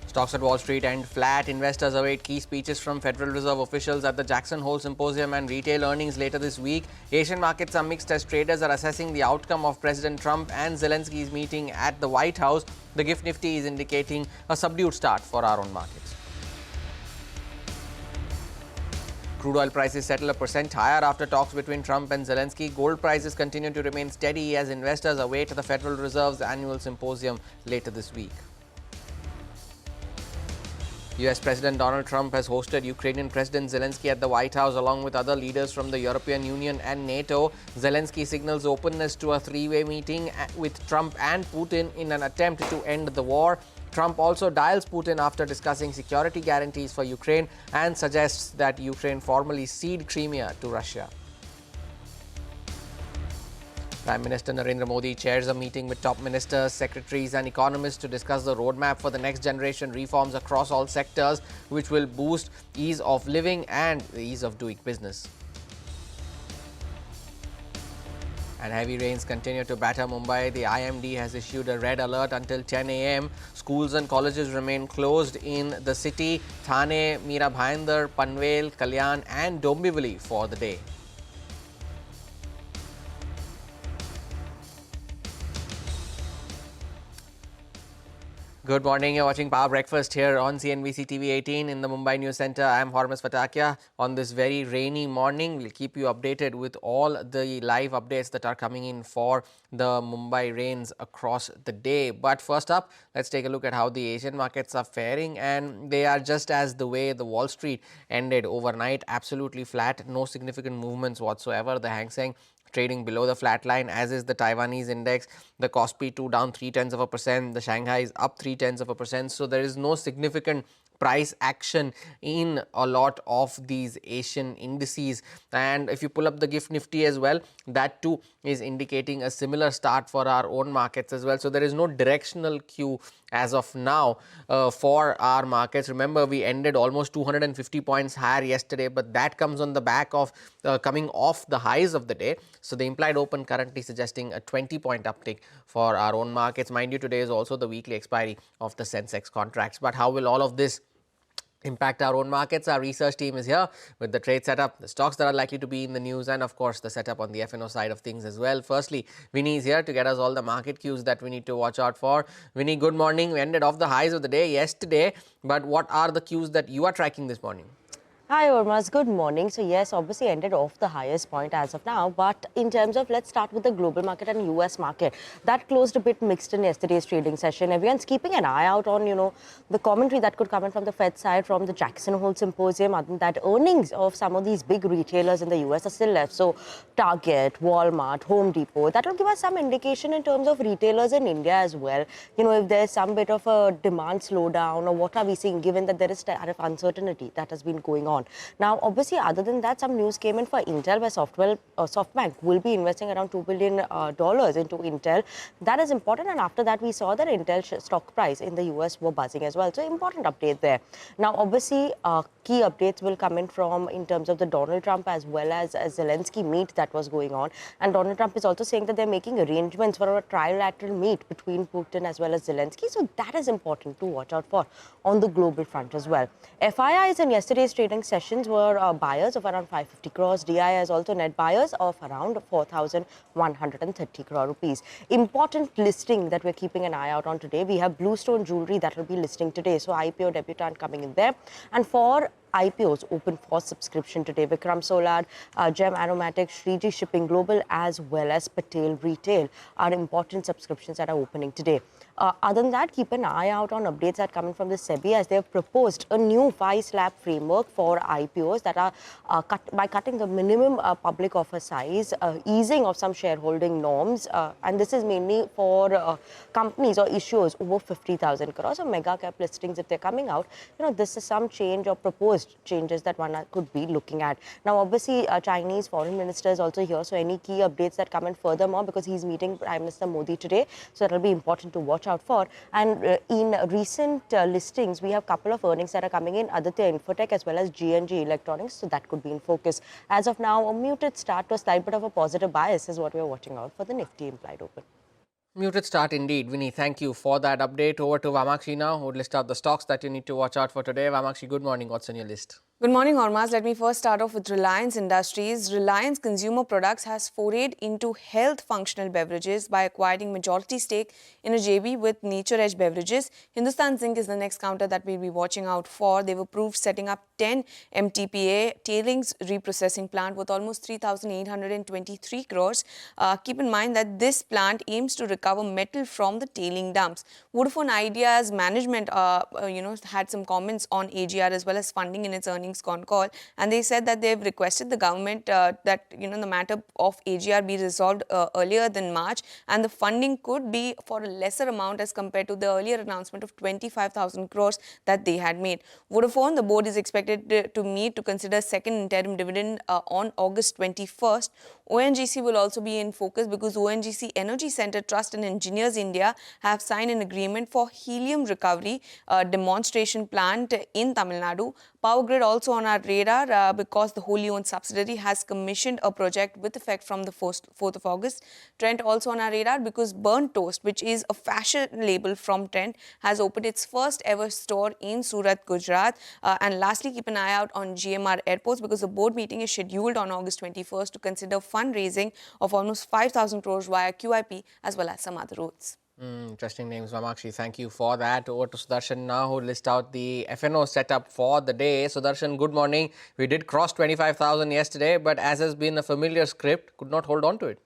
Stocks at Wall Street end flat. Investors await key speeches from Federal Reserve officials at the Jackson Hole Symposium and retail earnings later this week. Asian markets are mixed as traders are assessing the outcome of President Trump and Zelensky's meeting at the White House. The GIFT Nifty is indicating a subdued start for our own markets. Crude oil prices settle 1% higher after talks between Trump and Zelensky. Gold prices continue to remain steady as investors await the Federal Reserve's annual symposium later this week. US President Donald Trump has hosted Ukrainian President Zelensky at the White House along with other leaders from the European Union and NATO. Zelensky signals openness to a three-way meeting with Trump and Putin in an attempt to end the war. Trump also dials Putin after discussing security guarantees for Ukraine and suggests that Ukraine formally cede Crimea to Russia. Prime Minister Narendra Modi chairs a meeting with top ministers, secretaries and economists to discuss the roadmap for the next generation reforms across all sectors, which will boost ease of living and the ease of doing business. And heavy rains continue to batter Mumbai. The IMD has issued a red alert until 10 a.m. Schools and colleges remain closed in the city, Thane, Mira Bhayandar, Panvel, Kalyan and Dombivli for the day. Good morning. You're watching Power Breakfast here on CNBC TV 18 in the Mumbai News Centre. I am Hormus Fatakia. On this very rainy morning, we'll keep you updated with all the live updates that are coming in for the Mumbai rains across the day. But first up, let's take a look at how the Asian markets are faring, and they are just as the way the Wall Street ended overnight, absolutely flat, no significant movements whatsoever. The Hang Seng trading below the flat line, as is the Taiwanese index. The Kospi 2 down 0.3%. The Shanghai is up 0.3%. So there is no significant price action in a lot of these Asian indices. And if you pull up the GIFT Nifty as well, that too is indicating a similar start for our own markets as well. So there is no directional cue as of now for our markets. Remember, we ended almost 250 points higher yesterday, but that comes on the back of coming off the highs of the day. So the implied open currently suggesting a 20-point uptick for our own markets. Mind you, today is also the weekly expiry of the sensex contracts. But how will all of this impact our own markets? Our research team is here with the trade setup, the stocks that are likely to be in the news, and of course the setup on the F&O side of things as well. Firstly, Vinny is here to get us all the market cues that we need to watch out for. Vinny, good morning. We ended off the highs of the day yesterday, but what are the cues that you are tracking this morning? Hi, Urmas. Good morning. So, yes, obviously ended off the highest point as of now. But in terms of, let's start with the global market and US market. That closed a bit mixed in yesterday's trading session. Everyone's keeping an eye out on, the commentary that could come in from the Fed side, from the Jackson Hole Symposium. Other than that, earnings of some of these big retailers in the US are still left. So, Target, Walmart, Home Depot. That will give us some indication in terms of retailers in India as well. If there's some bit of a demand slowdown, or what are we seeing, given that there is tariff uncertainty that has been going on. Now, obviously, other than that, some news came in for Intel, where SoftBank will be investing around $2 billion into Intel. That is important. And after that, we saw that Intel stock price in the US were buzzing as well. So, important update there. Now, obviously, key updates will come in terms of the Donald Trump as well as Zelensky meet that was going on. And Donald Trump is also saying that they're making arrangements for a trilateral meet between Putin as well as Zelensky. So, that is important to watch out for on the global front as well. FIIs in yesterday's trading sessions were buyers of around 550 crores. DIIs also net buyers of around 4,130 crore rupees. Important listing that we're keeping an eye out on today. We have Bluestone Jewelry that will be listing today. So IPO debutant coming in there. And for IPOs open for subscription today, Vikram Solar, Gem Aromatics, Shriji Shipping Global as well as Patel Retail are important subscriptions that are opening today. Other than that, keep an eye out on updates that come in from the SEBI, as they have proposed a new 5-slab framework for IPOs that are by cutting the minimum public offer size, easing of some shareholding norms, and this is mainly for companies or issuers over 50,000 crores. So mega cap listings, if they're coming out, this is some change or proposed changes that one could be looking at. Now, obviously, Chinese foreign minister is also here, so any key updates that come in furthermore, because he's meeting Prime Minister Modi today, so that will be important to watch out for. And in recent listings, we have a couple of earnings that are coming in, Aditya Infotech as well as G&G Electronics, so that could be in focus. As of now, a muted start to a slight bit of a positive bias is what we're watching out for the Nifty implied open. Muted start indeed. Vinny, thank you for that update. Over to Vamakshi now, who would list out the stocks that you need to watch out for today. Vamakshi, good morning. What's on your list? Good morning, Hormaz. Let me first start off with Reliance Industries. Reliance Consumer Products has forayed into health functional beverages by acquiring majority stake in a JV with Nature Edge Beverages. Hindustan Zinc is the next counter that we'll be watching out for. They've approved setting up 10 MTPA tailings reprocessing plant worth almost 3,823 crores. Keep in mind that this plant aims to recover metal from the tailing dumps. Vodafone Idea's management, had some comments on AGR as well as funding in its earnings con call, and they said that they've requested the government that the matter of AGR be resolved earlier than March, and the funding could be for a lesser amount as compared to the earlier announcement of 25,000 crores that they had made. Vodafone, the board is expected to meet to consider second interim dividend on August 21st. ONGC will also be in focus because ONGC Energy Center Trust and Engineers India have signed an agreement for helium recovery demonstration plant in Tamil Nadu. Power Grid also on our radar because the wholly owned subsidiary has commissioned a project with effect from the 4th of August. Trent also on our radar because Burnt Toast, which is a fashion label from Trent, has opened its first ever store in Surat, Gujarat. And lastly, keep an eye out on GMR Airports because the board meeting is scheduled on August 21st to consider fundraising of almost 5,000 crores via QIP as well as some other routes. Interesting names, Vamakshi. Thank you for that. Over to Sudarshan now, who will list out the FNO setup for the day. Sudarshan, good morning. We did cross 25,000 yesterday, but as has been a familiar script, could not hold on to it.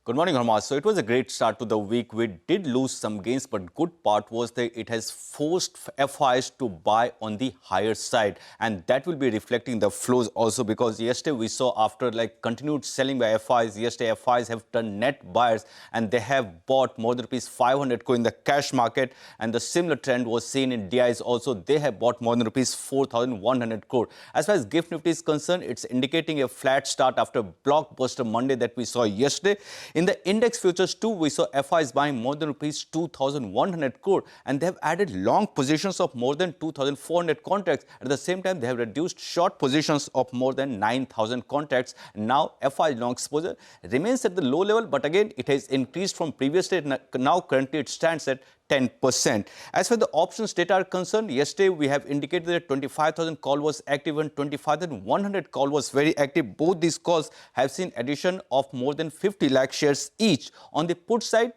Good morning, Harmas. So it was a great start to the week. We did lose some gains, but good part was that it has forced FIs to buy on the higher side. And that will be reflecting the flows also because yesterday we saw after continued selling by FIs, yesterday FIs have turned net buyers and they have bought more than rupees 500 crore in the cash market. And the similar trend was seen in DIs also. They have bought more than rupees 4,100 crore. As far as GIFT Nifty is concerned, it's indicating a flat start after blockbuster Monday that we saw yesterday. In the index futures too, we saw FIs buying more than rupees 2,100 crore and they have added long positions of more than 2,400 contracts. At the same time, they have reduced short positions of more than 9,000 contracts. Now, FI long exposure remains at the low level, but again, it has increased from previous day. Now, currently, it stands at 10%. As far as the options data are concerned, yesterday we have indicated that 25,000 call was active and 25,100 call was very active. Both these calls have seen addition of more than 50 lakh shares each. On the put side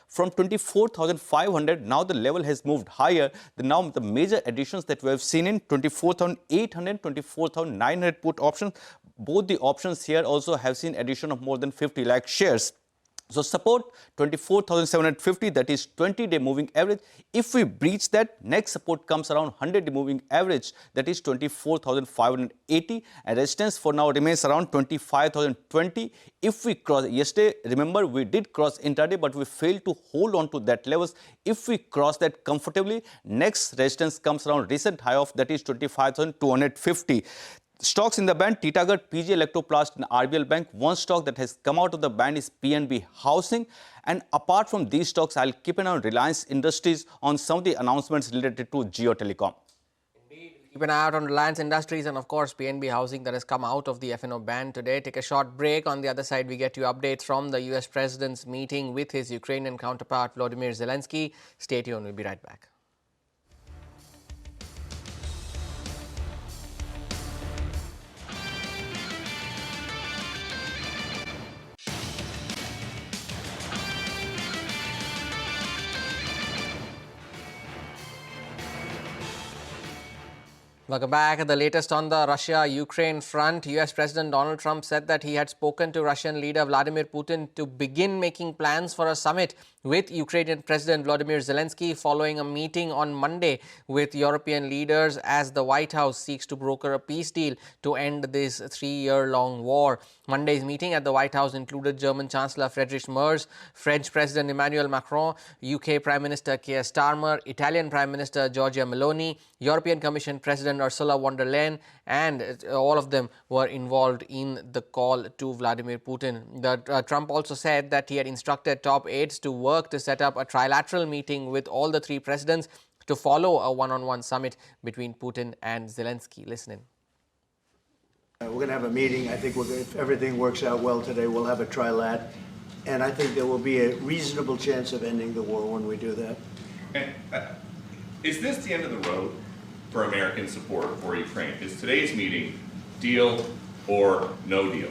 from 24,500, now the level has moved higher. Now the major additions that we have seen in 24,800, 24,900 put options. Both the options here also have seen addition of more than 50 lakh shares. So support 24,750, that is 20-day moving average. If we breach that, next support comes around 100-day moving average, that is 24,580. And resistance for now remains around 25,020. If we cross, yesterday, remember, we did cross intraday, but we failed to hold on to that levels. If we cross that comfortably, next resistance comes around recent high of, that is 25,250. Stocks in the band, Titagarh, PG Electroplast and RBL Bank. One stock that has come out of the band is PNB Housing. And apart from these stocks, I'll keep an eye on Reliance Industries on some of the announcements related to Geotelecom. Indeed. Keep an eye out on Reliance Industries and, of course, PNB Housing that has come out of the FNO ban today. Take a short break. On the other side, we get you updates from the US President's meeting with his Ukrainian counterpart, Volodymyr Zelensky. Stay tuned. We'll be right back. Welcome back. The latest on the Russia-Ukraine front. US President Donald Trump said that he had spoken to Russian leader Vladimir Putin to begin making plans for a summit with Ukrainian President Volodymyr Zelensky following a meeting on Monday with European leaders as the White House seeks to broker a peace deal to end this 3-year-long war. Monday's meeting at the White House included German Chancellor Friedrich Merz, French President Emmanuel Macron, UK Prime Minister Keir Starmer, Italian Prime Minister Giorgia Meloni, European Commission President Ursula von der Leyen, and all of them were involved in the call to Vladimir Putin. Trump also said that he had instructed top aides to work to set up a trilateral meeting with all the three presidents to follow a one-on-one summit between Putin and Zelensky. Listen in. We're going to have a meeting. I think if everything works out well today, we'll have a trilat. and I think there will be a reasonable chance of ending the war when we do that. And, is this the end of the road for American support for Ukraine? Is today's meeting deal or no deal?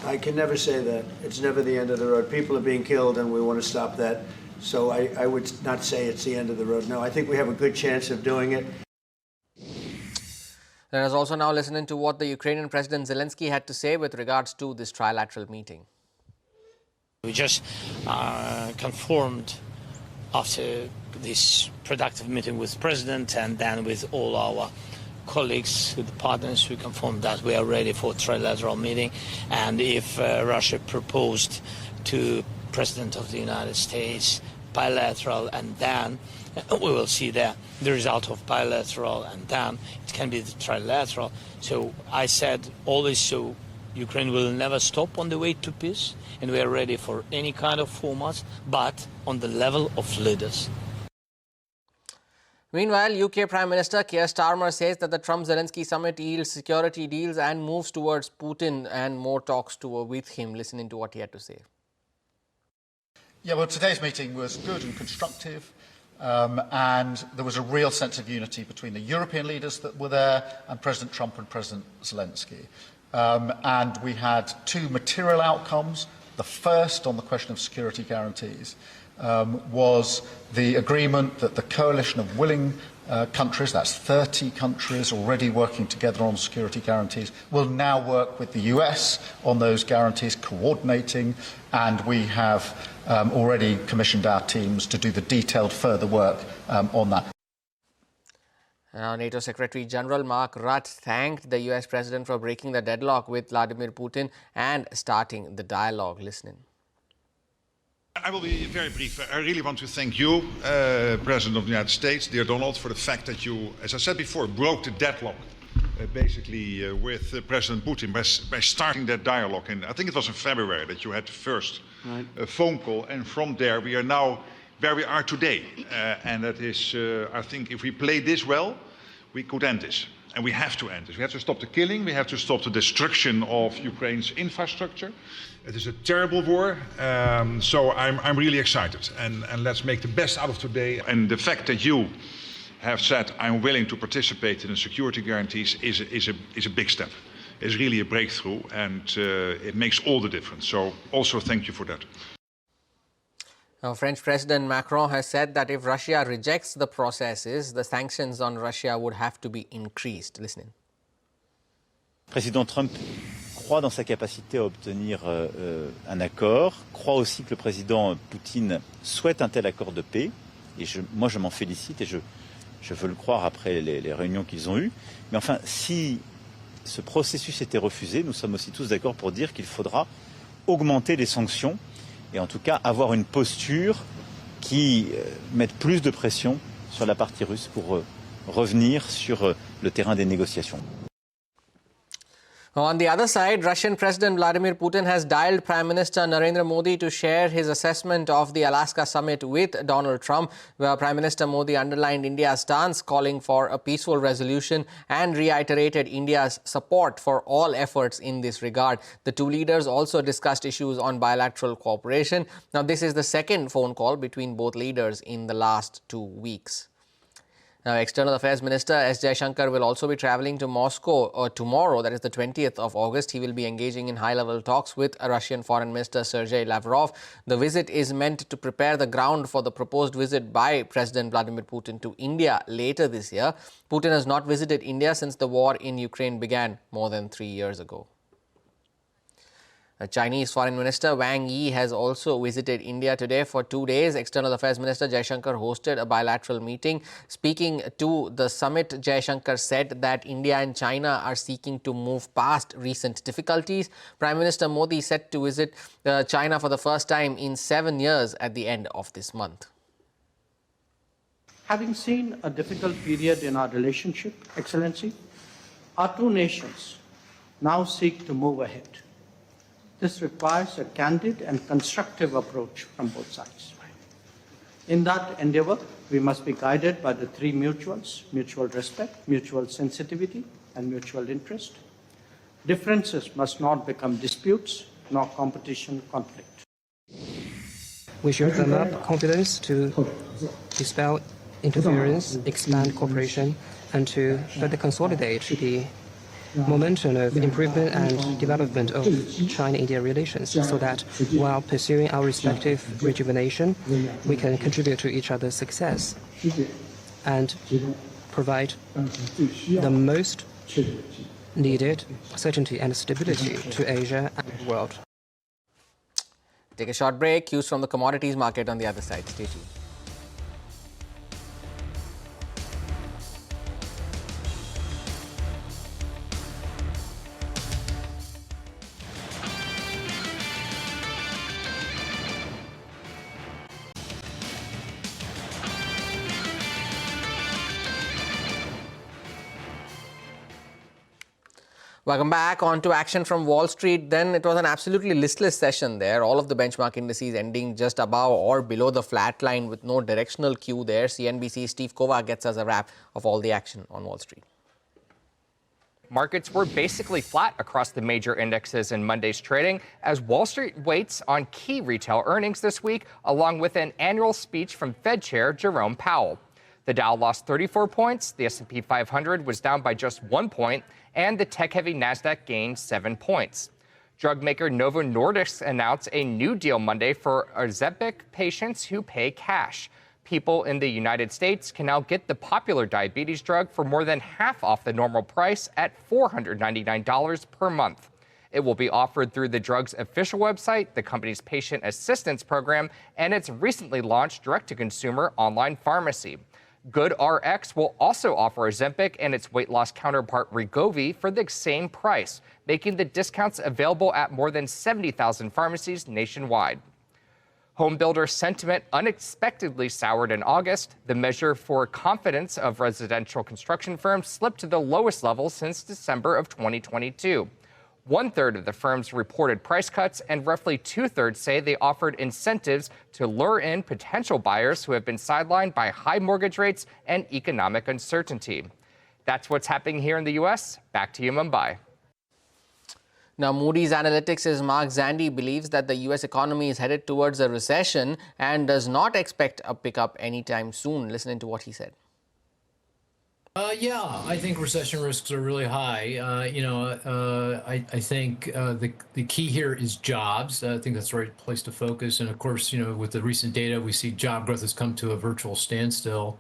I can never say that. It's never the end of the road. People are being killed, and we want to stop that. So I would not say it's the end of the road. No, I think we have a good chance of doing it. Let us also now listen to what the Ukrainian President Zelensky had to say with regards to this trilateral meeting. We just confirmed after this productive meeting with the President and then with all our colleagues, with the partners, we confirmed that we are ready for a trilateral meeting. And if Russia proposed to President of the United States bilateral, and then we will see the result of bilateral, and then it can be the trilateral. So I said always, so Ukraine will never stop on the way to peace, and we are ready for any kind of formats, but on the level of leaders. Meanwhile, UK Prime Minister Keir Starmer says that the Trump-Zelensky summit yields security deals and moves towards Putin and more talks with him. Listen into what he had to say. Yeah, well, today's meeting was good and constructive, and there was a real sense of unity between the European leaders that were there and President Trump and President Zelensky. And we had two material outcomes. The first, on the question of security guarantees, was the agreement that the coalition of willing countries, that's 30 countries already working together on security guarantees, will now work with the US on those guarantees, coordinating, and we have already commissioned our teams to do the detailed further work on that. Now, NATO Secretary General Mark Rutte thanked the US President for breaking the deadlock with Vladimir Putin and starting the dialogue. Listen. I will be very brief. I really want to thank you, President of the United States, dear Donald, for the fact that you, as I said before, broke the deadlock basically with President Putin by starting that dialogue. And I think it was in February that you had the first phone call, and from there we are now where we are today. And that is, I think, if we play this well, we could end this. And we have to end this. We have to stop the killing. We have to stop the destruction of Ukraine's infrastructure. It is a terrible war. So I'm really excited. And let's make the best out of today. And the fact that you have said, I'm willing to participate in the security guarantees is a big step. It's really a breakthrough, and it makes all the difference. So also thank you for that. Now, French President Macron has said that if Russia rejects the processes, the sanctions on Russia would have to be increased. Listen. Président Trump croit dans sa capacité à obtenir un accord, croit aussi que le président Poutine souhaite un tel accord de paix. Et moi, je m'en félicite et je veux le croire après les réunions qu'ils ont eues. Mais enfin, si ce processus était refusé, nous sommes aussi tous d'accord pour dire qu'il faudra augmenter les sanctions et en tout cas avoir une posture qui mette plus de pression sur la partie russe pour revenir sur le terrain des négociations. On the other side, Russian President Vladimir Putin has dialed Prime Minister Narendra Modi to share his assessment of the Alaska summit with Donald Trump, where Prime Minister Modi underlined India's stance, calling for a peaceful resolution, and reiterated India's support for all efforts in this regard. The two leaders also discussed issues on bilateral cooperation. Now, this is the second phone call between both leaders in the last 2 weeks. Now, External Affairs Minister S. Jaishankar will also be travelling to Moscow tomorrow, that is the 20th of August. He will be engaging in high-level talks with Russian Foreign Minister Sergei Lavrov. The visit is meant to prepare the ground for the proposed visit by President Vladimir Putin to India later this year. Putin has not visited India since the war in Ukraine began more than 3 years ago. Chinese Foreign Minister Wang Yi has also visited India today for 2 days. External Affairs Minister Jaishankar hosted a bilateral meeting. Speaking to the summit, Jaishankar said that India and China are seeking to move past recent difficulties. Prime Minister Modi set to visit China for the first time in 7 years at the end of this month. Having seen a difficult period in our relationship, Excellency, our two nations now seek to move ahead. This requires a candid and constructive approach from both sides. In that endeavor, we must be guided by the three mutuals: mutual respect, mutual sensitivity, and mutual interest. Differences must not become disputes, nor competition, conflict. We should firm up confidence to dispel interference, expand cooperation, and to further consolidate the momentum of improvement and development of China-India relations so that while pursuing our respective rejuvenation, we can contribute to each other's success and provide the most needed certainty and stability to Asia and the world. Take a short break. Cues from the commodities market on the other side. Stay tuned. Welcome back. On to action from Wall Street. Then it was an absolutely listless session there. All of the benchmark indices ending just above or below the flat line with no directional cue there. CNBC's Steve Kova gets us a wrap of all the action on Wall Street. Markets were basically flat across the major indexes in Monday's trading as Wall Street waits on key retail earnings this week, along with an annual speech from Fed Chair Jerome Powell. The Dow lost 34 points, the S&P 500 was down by just 1 point, and the tech-heavy Nasdaq gained 7 points. Drug maker Novo Nordisk announced a new deal Monday for Ozempic patients who pay cash. People in the United States can now get the popular diabetes drug for more than half off the normal price at $499 per month. It will be offered through the drug's official website, the company's patient assistance program, and its recently launched direct-to-consumer online pharmacy. GoodRx will also offer Ozempic and its weight loss counterpart Wegovy for the same price, making the discounts available at more than 70,000 pharmacies nationwide. Home builder sentiment unexpectedly soured in August. The measure for confidence of residential construction firms slipped to the lowest level since December of 2022. 1/3 of the firms reported price cuts, and roughly 2/3 say they offered incentives to lure in potential buyers who have been sidelined by high mortgage rates and economic uncertainty. That's what's happening here in the U.S. Back to you, Mumbai. Now, Moody's Analytics' Mark Zandi believes that the U.S. economy is headed towards a recession and does not expect a pickup anytime soon. Listen to what he said. Yeah, I think recession risks are really high. I think the key here is jobs. I think that's the right place to focus. And of course, with the recent data, we see job growth has come to a virtual standstill.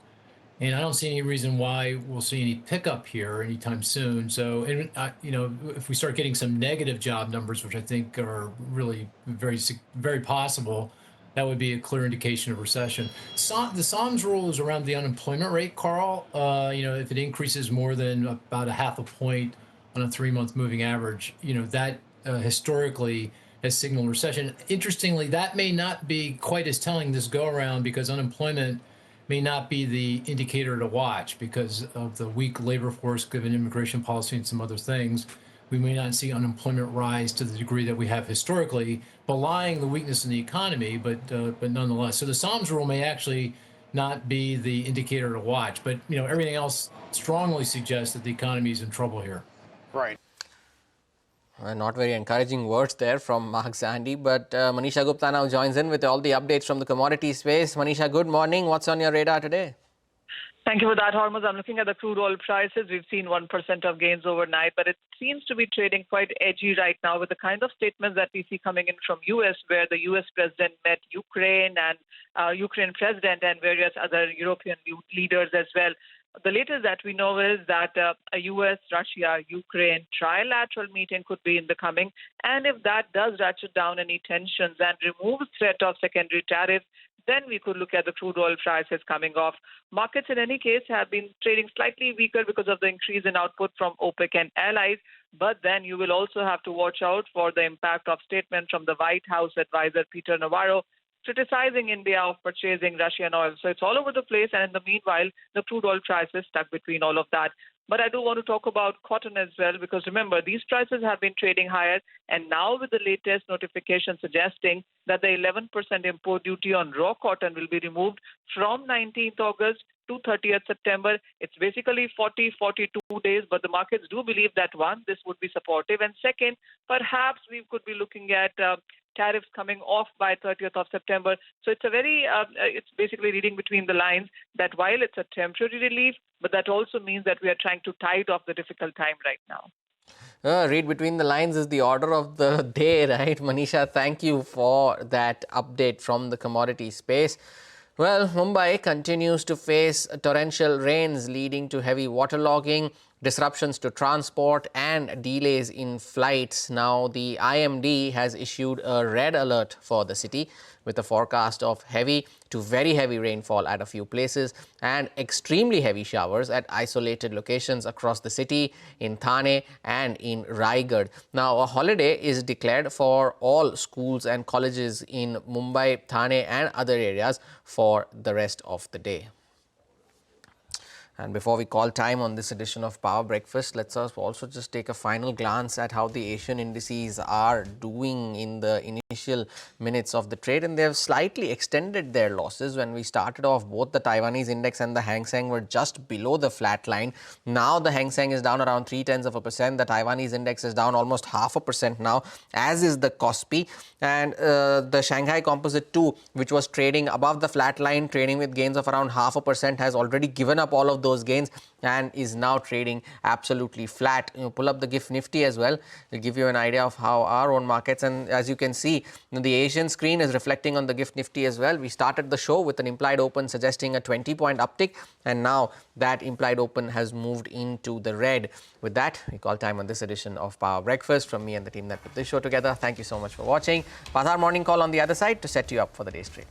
And I don't see any reason why we'll see any pickup here anytime soon. So, if we start getting some negative job numbers, which I think are really very, very possible, that would be a clear indication of recession. The SOMS rule is around the unemployment rate, Carl. If it increases more than about 0.5 point on a 3-month moving average, that historically has signaled recession. Interestingly, that may not be quite as telling this go around because unemployment may not be the indicator to watch because of the weak labor force given immigration policy and some other things. We may not see unemployment rise to the degree that we have historically, belying the weakness in the economy, but nonetheless. So the SOMS rule may actually not be the indicator to watch, but everything else strongly suggests that the economy is in trouble here. Right. Not very encouraging words there from Mark Zandi, but Manisha Gupta now joins in with all the updates from the commodity space. Manisha, good morning. What's on your radar today? Thank you for that, Hormuz. I'm looking at the crude oil prices. We've seen 1% of gains overnight, but it seems to be trading quite edgy right now with the kind of statements that we see coming in from U.S., where the U.S. president met Ukraine and Ukraine president and various other European leaders as well. The latest that we know is that a U.S., Russia, Ukraine trilateral meeting could be in the coming. And if that does ratchet down any tensions and remove threat of secondary tariffs, then we could look at the crude oil prices coming off. Markets, in any case, have been trading slightly weaker because of the increase in output from OPEC and allies. But then you will also have to watch out for the impact of statement from the White House advisor Peter Navarro criticizing India of purchasing Russian oil. So it's all over the place. And in the meanwhile, the crude oil price is stuck between all of that. But I do want to talk about cotton as well, because remember, these prices have been trading higher. And now with the latest notification suggesting that the 11% import duty on raw cotton will be removed from 19th August to 30th September. It's basically 42 days, but the markets do believe that, one, this would be supportive. And second, perhaps we could be looking at tariffs coming off by 30th of September. So it's a very, it's basically reading between the lines that while it's a temporary relief, but that also means that we are trying to tide off the difficult time right now. Read between the lines is the order of the day, right? Manisha, thank you for that update from the commodity space. Well, Mumbai continues to face torrential rains leading to heavy waterlogging, disruptions to transport and delays in flights. Now, the IMD has issued a red alert for the city with a forecast of heavy to very heavy rainfall at a few places and extremely heavy showers at isolated locations across the city in Thane and in Raigad. Now, a holiday is declared for all schools and colleges in Mumbai, Thane and other areas for the rest of the day. And before we call time on this edition of Power Breakfast, let's also just take a final glance at how the Asian indices are doing in the initial minutes of the trade. And they have slightly extended their losses. When we started off, both the Taiwanese index and the Hang Seng were just below the flat line. Now the Hang Seng is down around 0.3%. The Taiwanese index is down almost 0.5% now, as is the Kospi. And the Shanghai Composite 2, which was trading above the flat line, trading with gains of around 0.5%, has already given up all of those gains and is now trading absolutely flat. You pull up the GIFT Nifty as well. It'll give you an idea of how our own markets, and as you can see, the Asian screen is reflecting on the GIFT Nifty as well. We started the show with an implied open suggesting a 20-point uptick, and now that implied open has moved into the red. With that, we call time on this edition of Power Breakfast. From me and the team that put this show together, thank you so much for watching. Pazar Morning Call on the other side to set you up for the day's trade.